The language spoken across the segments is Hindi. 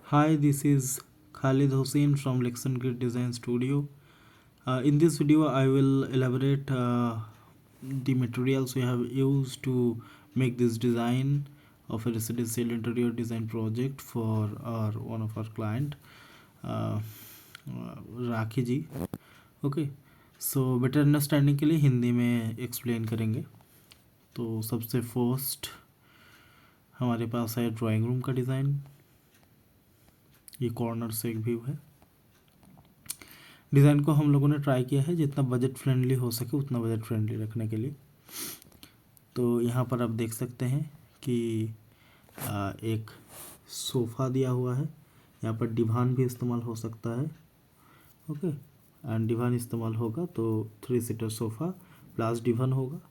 Hi, this is Khalid Hussein from Lexon Grid Design Studio. In this video, I will elaborate the materials we have used to make this design of a residential interior design project for one of our client, uh, Rakhi ji. Okay, so better understanding के लिए हिंदी में एक्सप्लेन करेंगे. तो सबसे फर्स्ट हमारे पास है ड्राइंग रूम का डिज़ाइन. ये कॉर्नर से एक व्यू है. डिज़ाइन को हम लोगों ने ट्राई किया है जितना बजट फ्रेंडली हो सके उतना बजट फ्रेंडली रखने के लिए. तो यहाँ पर आप देख सकते हैं कि एक सोफ़ा दिया हुआ है. यहाँ पर डिवान भी इस्तेमाल हो सकता है. ओके, एंड डिवान इस्तेमाल होगा तो 3 सीटर सोफ़ा प्लस डिवान होगा.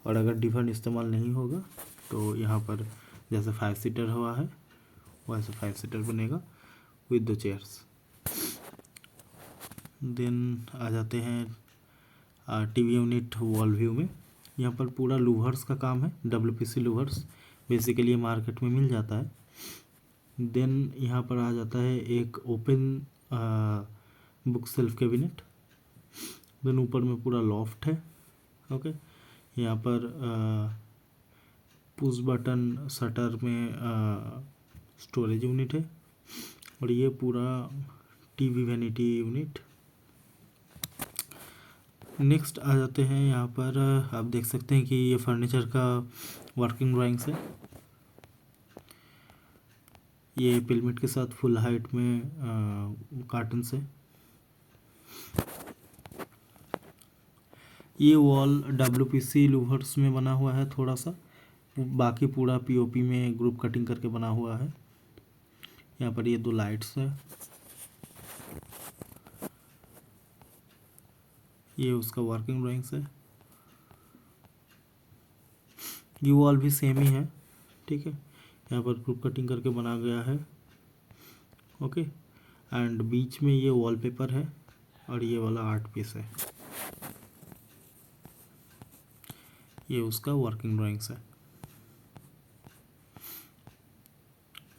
और अगर डिवान इस्तेमाल नहीं होगा तो यहाँ पर जैसे 5 सीटर हुआ है वैसे 5 सीटर बनेगा विद द चेयर्स. देन आ जाते हैं टीवी यूनिट वॉल व्यू में. यहाँ पर पूरा लूवर्स का काम है. WPC लूवर्स बेसिकली ये मार्केट में मिल जाता है. देन यहाँ पर आ जाता है एक open book shelf cabinet. Then ऊपर में पूरा लॉफ्ट है. ओके, यहाँ पर पुश बटन शटर में स्टोरेज यूनिट है. और ये पूरा टीवी वैनिटी यूनिट. नेक्स्ट आ जाते हैं यहाँ पर आप देख सकते हैं कि ये फर्नीचर का वर्किंग ड्राइंग्स है. ये पिलमिट के साथ फुल हाइट में कार्टन से. ये वॉल WPC लूवर्स में बना हुआ है थोड़ा सा. बाकी पूरा POP में ग्रुप कटिंग करके बना हुआ है. यहाँ पर ये 2 लाइट्स है. ये उसका वर्किंग ड्राइंग्स है. ये वॉल भी सेम ही है. ठीक है, यहाँ पर ग्रुप कटिंग करके बना गया है. ओके, एंड बीच में ये वॉलपेपर है और ये वाला आर्ट पीस है. ये उसका वर्किंग ड्राइंग्स है.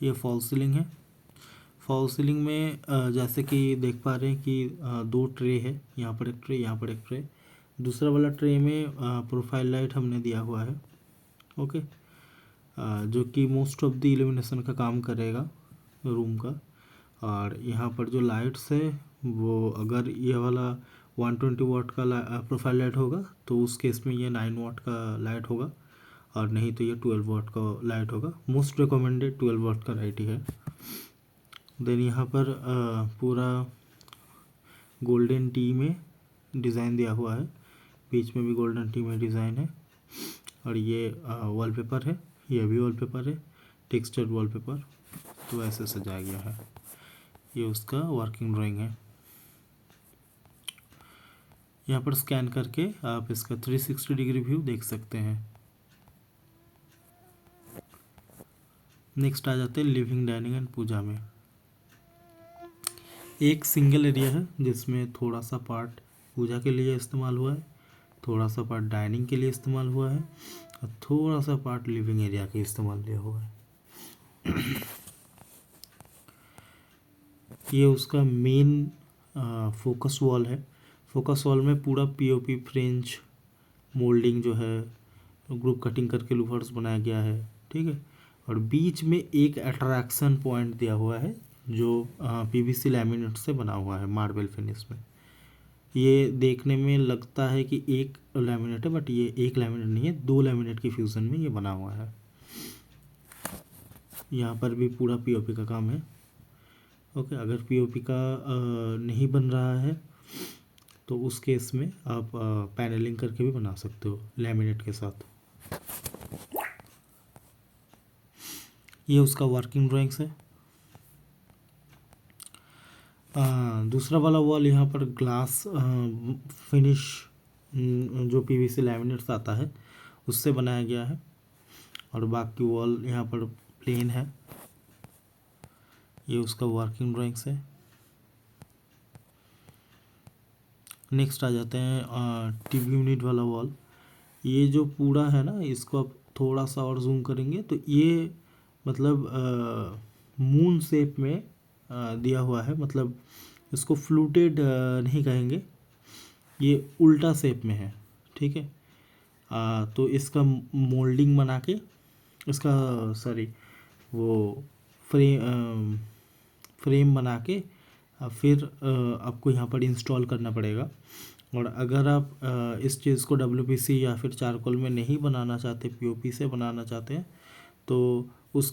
ये फॉल सीलिंग है. फॉल सीलिंग में जैसे कि देख पा रहे हैं कि 2 ट्रे है. यहाँ पर एक ट्रे, यहाँ पर एक ट्रे. दूसरा वाला ट्रे में प्रोफाइल लाइट हमने दिया हुआ है. ओके, जो कि मोस्ट ऑफ द इल्यूमिनेशन का काम करेगा रूम का. और यहाँ पर जो लाइट्स है वो अगर ये वाला 120 वाट का प्रोफाइल लाइट होगा तो उस केस में ये 9 वाट का लाइट होगा. और नहीं तो ये 12 वाट का लाइट होगा. मोस्ट रिकमेंडेड 12 वाट का लाइट ही है. देन यहाँ पर पूरा गोल्डन टी में डिज़ाइन दिया हुआ है. बीच में भी गोल्डन टी में डिज़ाइन है. और ये वॉलपेपर है. ये भी वॉलपेपर है, टेक्सचर्ड वॉलपेपर. तो ऐसे सजाया गया है. ये उसका वर्किंग ड्राइंग है. यहाँ पर स्कैन करके आप इसका 360 डिग्री व्यू देख सकते हैं. नेक्स्ट आ जाते हैं लिविंग, डाइनिंग एंड पूजा में. एक सिंगल एरिया है जिसमें थोड़ा सा पार्ट पूजा के लिए इस्तेमाल हुआ है, थोड़ा सा पार्ट डाइनिंग के लिए इस्तेमाल हुआ है और थोड़ा सा पार्ट लिविंग एरिया के इस्तेमाल लिया हुआ है. ये उसका मेन फोकस वॉल है. फोकस वॉल में पूरा POP फ्रेंच मोल्डिंग जो है ग्रुप कटिंग करके लूवर्स बनाया गया है. ठीक है, और बीच में एक अट्रैक्शन पॉइंट दिया हुआ है जो PVC लैमिनेट से बना हुआ है मार्बल फिनिश में. ये देखने में लगता है कि एक लैमिनेट है बट ये एक लैमिनेट नहीं है, 2 लैमिनेट की फ्यूज़न में ये बना हुआ है. यहाँ पर भी पूरा POP का काम है. ओके, अगर POP का नहीं बन रहा है तो उस केस में आप पैनलिंग करके भी बना सकते हो लैमिनेट के साथ. ये उसका वर्किंग ड्राइंग्स है. दूसरा वाला वॉल यहाँ पर ग्लास फिनिश जो PVC लैमिनेट्स आता है उससे बनाया गया है. और बाकी वॉल यहाँ पर प्लेन है. ये उसका वर्किंग ड्राइंग्स है. नेक्स्ट आ जाते हैं टीवी यूनिट वाला वॉल. ये जो पूरा है ना, इसको आप थोड़ा सा और जूम करेंगे तो ये मतलब मून शेप में दिया हुआ है, मतलब इसको फ्लूटेड नहीं कहेंगे, ये उल्टा शेप में है, ठीक है। तो इसका मोल्डिंग बना के, इसका सॉरी वो फ्रेम बना के फिर आपको यहाँ पर इंस्टॉल करना पड़ेगा। और अगर आप इस चीज़ को डब्ल्यूपीसी या फिर चारकोल में नहीं बनाना चाहते, पीओपी से बनाना चाहते हैं, तो उस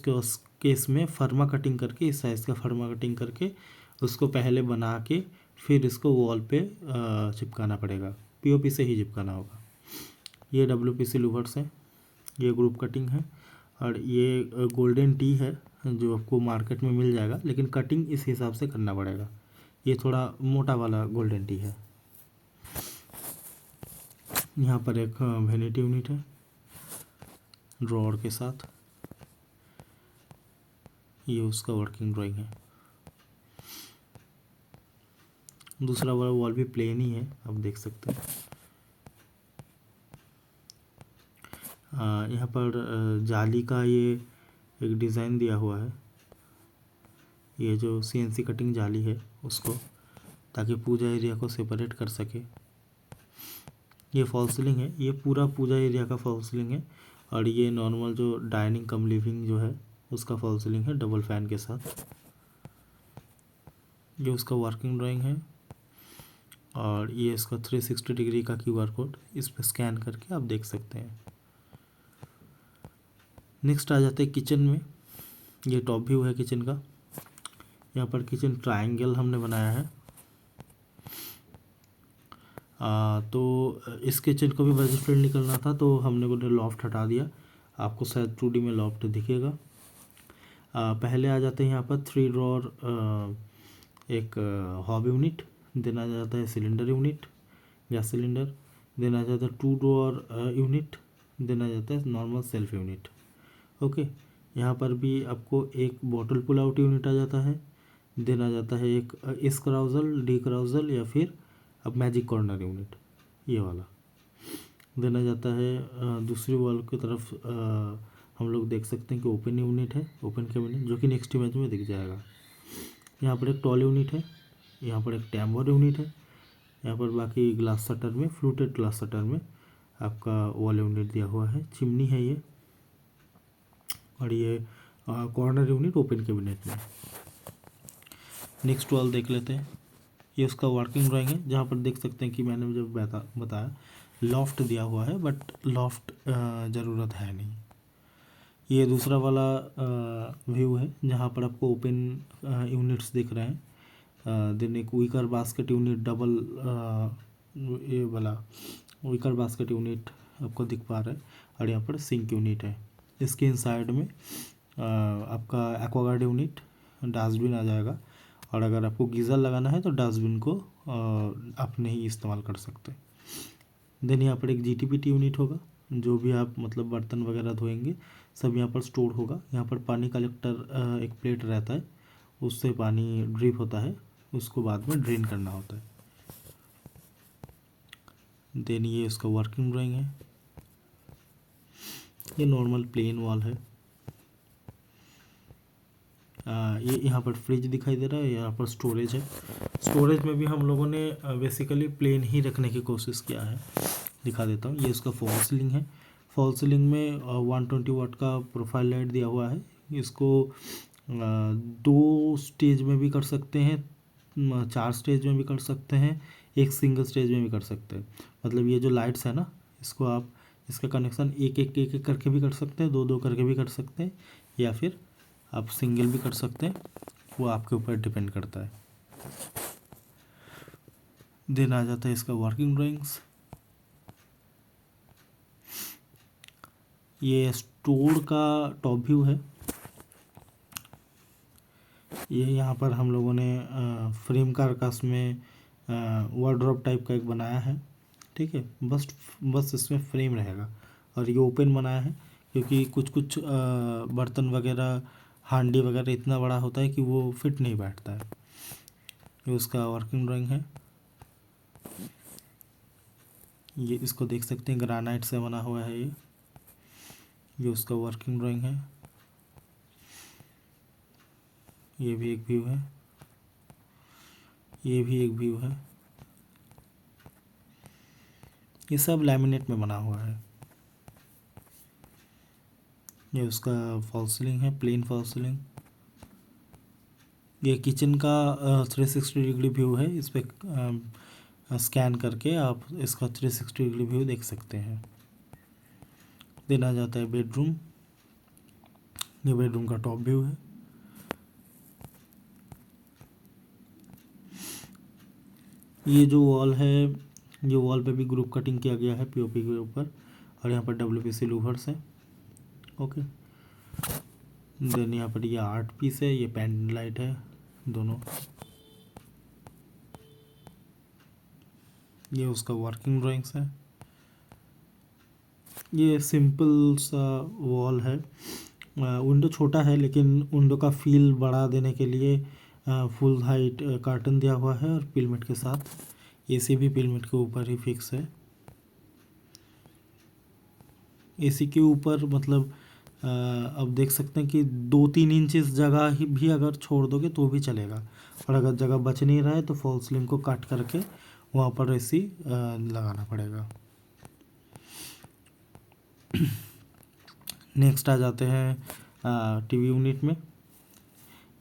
केस में फर्मा कटिंग करके, इस साइज़ का फर्मा कटिंग करके उसको पहले बना के फिर इसको वॉल पे चिपकाना पड़ेगा, पीओपी से ही चिपकाना होगा। ये डब्ल्यूपीसी लूवर्स हैं, ये ग्रुप कटिंग है, और ये गोल्डन टी है जो आपको मार्केट में मिल जाएगा, लेकिन कटिंग इस हिसाब से करना पड़ेगा। ये थोड़ा मोटा वाला गोल्डन टी है। यहाँ पर एक वैनिटी यूनिट है ड्रॉअर के साथ, ये उसका वर्किंग ड्राइंग है। दूसरा वाला वॉल भी प्लेन ही है, आप देख सकते हैं। यहाँ पर जाली का ये एक डिज़ाइन दिया हुआ है, ये जो सीएनसी कटिंग जाली है उसको, ताकि पूजा एरिया को सेपरेट कर सके। ये फॉल सीलिंग है, ये पूरा पूजा एरिया का फॉल सीलिंग है, और ये नॉर्मल जो डाइनिंग कम लिविंग जो है उसका फॉल सीलिंग है डबल फैन के साथ। ये उसका वर्किंग ड्राइंग है, और ये इसका 360 डिग्री का क्यूआर कोड, इस पर स्कैन करके आप देख सकते हैं। नेक्स्ट आ जाते हैं किचन में। ये टॉप व्यू है किचन का। यहाँ पर किचन ट्रायंगल हमने बनाया है। तो इस किचन को भी बजट फ्रेंडली करना था, तो हमने को लॉफ्ट हटा दिया। आपको शायद 2D में लॉफ्ट दिखेगा। पहले आ जाते हैं यहाँ पर 3 ड्रॉअर, एक हॉब यूनिट, देन आ जाता है cylinder unit, gas cylinder, then आ जाता है 2 ड्रॉअर यूनिट, देन आ जाता है नॉर्मल सेल्फ यूनिट। ओके, यहाँ पर भी आपको एक बॉटल पुल आउट यूनिट आ जाता है, देन आ जाता है एक इस क्राउजल, डी क्राउजल, या फिर अब मैजिक कॉर्नर यूनिट, ये वाला। देन आ जाता है दूसरी वॉल की तरफ हम लोग देख सकते हैं कि ओपन यूनिट है, ओपन कैबिनेट, जो कि नेक्स्ट इमेज में दिख जाएगा। यहाँ पर एक टॉल यूनिट है, यहाँ पर एक टैम्बर यूनिट है, यहाँ पर बाकी ग्लास शटर में, फ्लूटेड ग्लास शटर में आपका वॉल यूनिट दिया हुआ है। चिमनी है ये, और ये कॉर्नर यूनिट ओपन कैबिनेट में। नेक्स्ट वॉल देख लेते हैं। ये उसका वर्किंग ड्राइंग है, जहाँ पर देख सकते हैं कि मैंने जब बताया लॉफ्ट दिया हुआ है, बट लॉफ्ट ज़रूरत है नहीं। ये दूसरा वाला व्यू है, जहाँ पर आपको ओपन यूनिट्स दिख रहे हैं। देन एक विकर बास्केट यूनिट, डबल ये वाला विकर बास्केट यूनिट आपको दिख पा रहा है, और यहाँ पर सिंक यूनिट है। इसके इनसाइड में आपका एक्वागार्ड यूनिट, डस्टबिन आ जाएगा, और अगर आपको गीज़र लगाना है तो डस्टबिन को अपने ही इस्तेमाल कर सकते हैं। देन यहाँ पर एक जीटीपीटी यूनिट होगा, जो भी आप मतलब बर्तन वगैरह धोएंगे सब यहाँ पर स्टोर होगा। यहाँ पर पानी कलेक्टर एक प्लेट रहता है, उससे पानी ड्रिप होता है, उसको बाद में ड्रेन करना होता है। देन ये इसका वर्किंग ड्राइंग है। ये नॉर्मल प्लेन वॉल है। ये यहाँ पर फ्रिज दिखाई दे रहा है, यहाँ पर स्टोरेज है। स्टोरेज में भी हम लोगों ने बेसिकली प्लेन ही रखने की कोशिश किया है। दिखा देता हूँ, ये इसका फॉल सीलिंग है। फॉल सीलिंग में 120 वाट का प्रोफाइल लाइट दिया हुआ है। इसको 2 स्टेज में भी कर सकते हैं, 4 स्टेज में भी कर सकते हैं, एक सिंगल स्टेज में भी कर सकते हैं। मतलब ये जो लाइट्स है ना, इसको आप इसका कनेक्शन एक एक करके भी कर सकते हैं, 2 करके भी कर सकते हैं, या फिर आप सिंगल भी कर सकते हैं, वो आपके ऊपर डिपेंड करता है। देन आ जाता है इसका वर्किंग ड्राइंग्स। ये स्टोर का टॉप व्यू है। ये यहाँ पर हम लोगों ने फ्रेम कारकास में वार्डरोब टाइप का एक बनाया है, ठीक है। बस इसमें फ्रेम रहेगा, और ये ओपन बनाया है क्योंकि कुछ बर्तन वगैरह, हांडी वगैरह इतना बड़ा होता है कि वो फिट नहीं बैठता है। ये उसका वर्किंग ड्राइंग है। ये इसको देख सकते हैं, ग्रेनाइट से बना हुआ है ये उसका वर्किंग ड्राइंग है। ये भी एक व्यू है। ये भी एक व्यू है। ये सब लैमिनेट में बना हुआ है। ये उसका फॉल्स सीलिंग है, प्लेन फॉल्स सीलिंग। ये किचन का 360 डिग्री व्यू है। इस पर स्कैन करके आप इसका 360 डिग्री व्यू देख सकते हैं। देन आ जाता है बेडरूम। ये बेडरूम का टॉप व्यू है। ये जो वॉल है, ये वॉल पे भी ग्रुप कटिंग किया गया है पीओपी के ऊपर, और यहाँ पर डब्ल्यूपीसी लूवर्स है। ओके, देन यहाँ पर ये आर्ट पीस है, ये पेंडेंट लाइट है दोनों। ये उसका वर्किंग ड्राइंग्स है। ये सिंपल सा वॉल है। विंडो छोटा है लेकिन विंडो का फील बढ़ा देने के लिए फुल हाइट कार्टन दिया हुआ है, और पिलमेट के साथ। एसी भी पिलमेट के ऊपर ही फिक्स है। एसी के ऊपर मतलब अब देख सकते हैं कि 2-3 इंच जगह ही भी अगर छोड़ दोगे तो भी चलेगा, और अगर जगह बच नहीं रहा है तो फॉल्स सीलिंग को काट करके वहाँ पर एसी लगाना पड़ेगा। नेक्स्ट आ जाते हैं टीवी यूनिट में।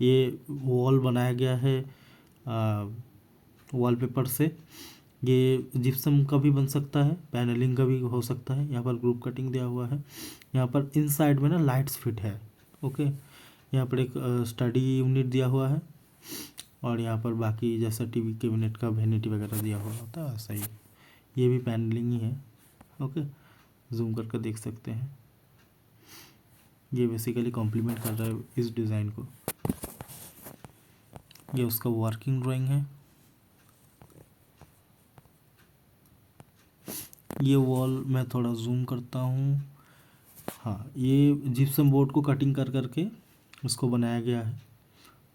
ये वॉल बनाया गया है वॉलपेपर से। ये जिप्सम का भी बन सकता है, पैनलिंग का भी हो सकता है। यहाँ पर ग्रुप कटिंग दिया हुआ है। यहाँ पर इन साइड में ना लाइट्स फिट है। ओके, यहाँ पर एक स्टडी यूनिट दिया हुआ है, और यहाँ पर बाकी जैसा टीवी कैबिनेट का वैनिटी वगैरह दिया हुआ होता है ऐसा ही। ये भी पैनलिंग ही है। ओके, जूम करके देख सकते हैं। ये बेसिकली कॉम्प्लीमेंट कर रहा है इस डिज़ाइन को। ये उसका वर्किंग ड्राइंग है। ये वॉल मैं थोड़ा जूम करता हूँ। हाँ, ये जिप्सम बोर्ड को कटिंग कर करके उसको बनाया गया है।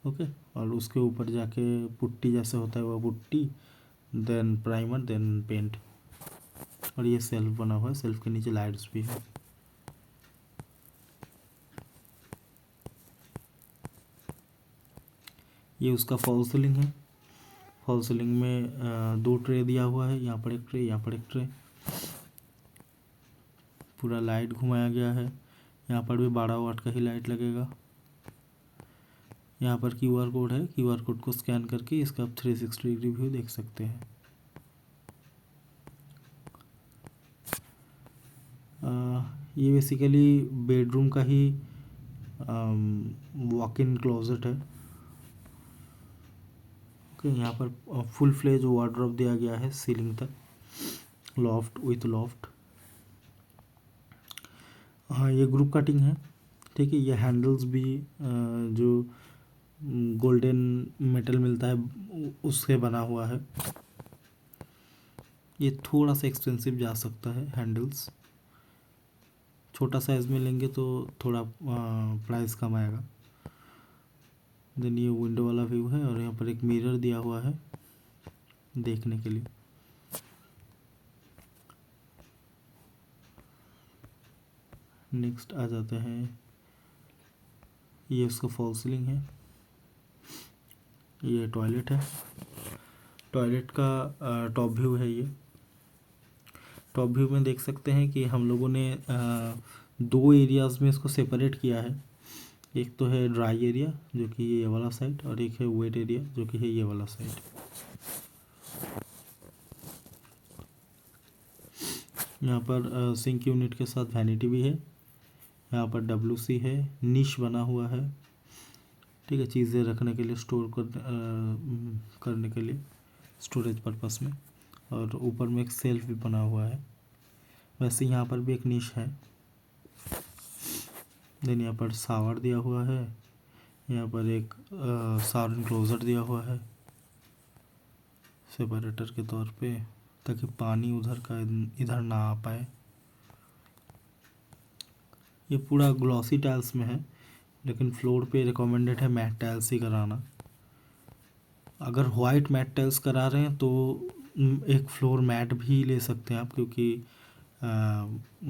ओके, और उसके ऊपर जाके पुट्टी जैसे होता है वो putty, then primer, then paint. और ये सेल्फ बना हुआ है, सेल्फ के नीचे लाइट्स भी है। ये उसका फॉल सीलिंग है। फॉल सीलिंग में 2 ट्रे दिया हुआ है, यहाँ पर एक ट्रे, यहाँ पर एक ट्रे। पूरा लाइट घुमाया गया है। यहाँ पर भी 12 वाट का ही लाइट लगेगा। यहाँ पर क्यूआर कोड है, क्यूआर कोड को स्कैन करके इसका आप 360 डिग्री व्यू देख सकते हैं। ये बेसिकली बेडरूम का ही वॉक इन क्लोजेट है। ओके, यहाँ पर फुल फ्लेज वार्डरोब दिया गया है सीलिंग तक, लॉफ्ट विथ लॉफ्ट। हाँ, ये ग्रुप कटिंग है। ठीक है, ये हैंडल्स भी जो गोल्डन मेटल मिलता है उससे बना हुआ है। ये थोड़ा सा एक्सपेंसिव जा सकता है हैंडल्स, छोटा साइज़ में लेंगे तो थोड़ा प्राइस कम आएगा। देन ये विंडो वाला व्यू है, और यहाँ पर एक मिरर दिया हुआ है देखने के लिए। नेक्स्ट आ जाते हैं, ये उसका फॉल सीलिंग है। ये टॉयलेट है। टॉयलेट का टॉप व्यू है। ये टॉप व्यू में देख सकते हैं कि हम लोगों ने 2 एरियाज़ में इसको सेपरेट किया है। एक तो है ड्राई एरिया जो कि ये वाला साइड, और एक है वेट एरिया जो कि है ये वाला साइड। यहाँ पर सिंक यूनिट के साथ वैनिटी भी है। यहाँ पर WC है, निश बना हुआ है। ठीक है, चीज़ें रखने के लिए, स्टोर करने के लिए, स्टोरेज पर्पस में। और ऊपर में एक सेल्फ भी बना हुआ है। वैसे यहाँ पर भी एक निश है। देन यहाँ पर शावर दिया हुआ है। यहाँ पर एक शावर इनक्लोजर दिया हुआ है सेपरेटर के तौर पे, ताकि पानी उधर का इधर ना आ पाए। ये पूरा ग्लॉसी टाइल्स में है, लेकिन फ्लोर पे रिकमेंडेड है मैट टाइल्स ही कराना। अगर वाइट मैट टाइल्स करा रहे हैं तो एक फ्लोर मैट भी ले सकते हैं आप, क्योंकि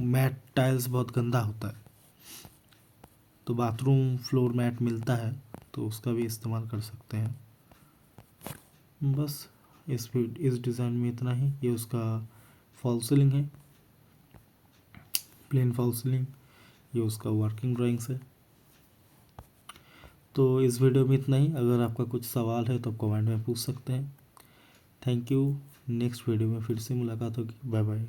मैट टाइल्स बहुत गंदा होता है। तो बाथरूम फ्लोर मैट मिलता है तो उसका भी इस्तेमाल कर सकते हैं। बस इस डिज़ाइन में इतना ही। ये उसका फॉल सीलिंग है, प्लेन फॉल सीलिंग। ये उसका वर्किंग ड्राइंग्स है। तो इस वीडियो में इतना ही। अगर आपका कुछ सवाल है तो आप कमेंट में पूछ सकते हैं। Thank you. नेक्स्ट वीडियो में फिर से मुलाकात होगी। Bye bye.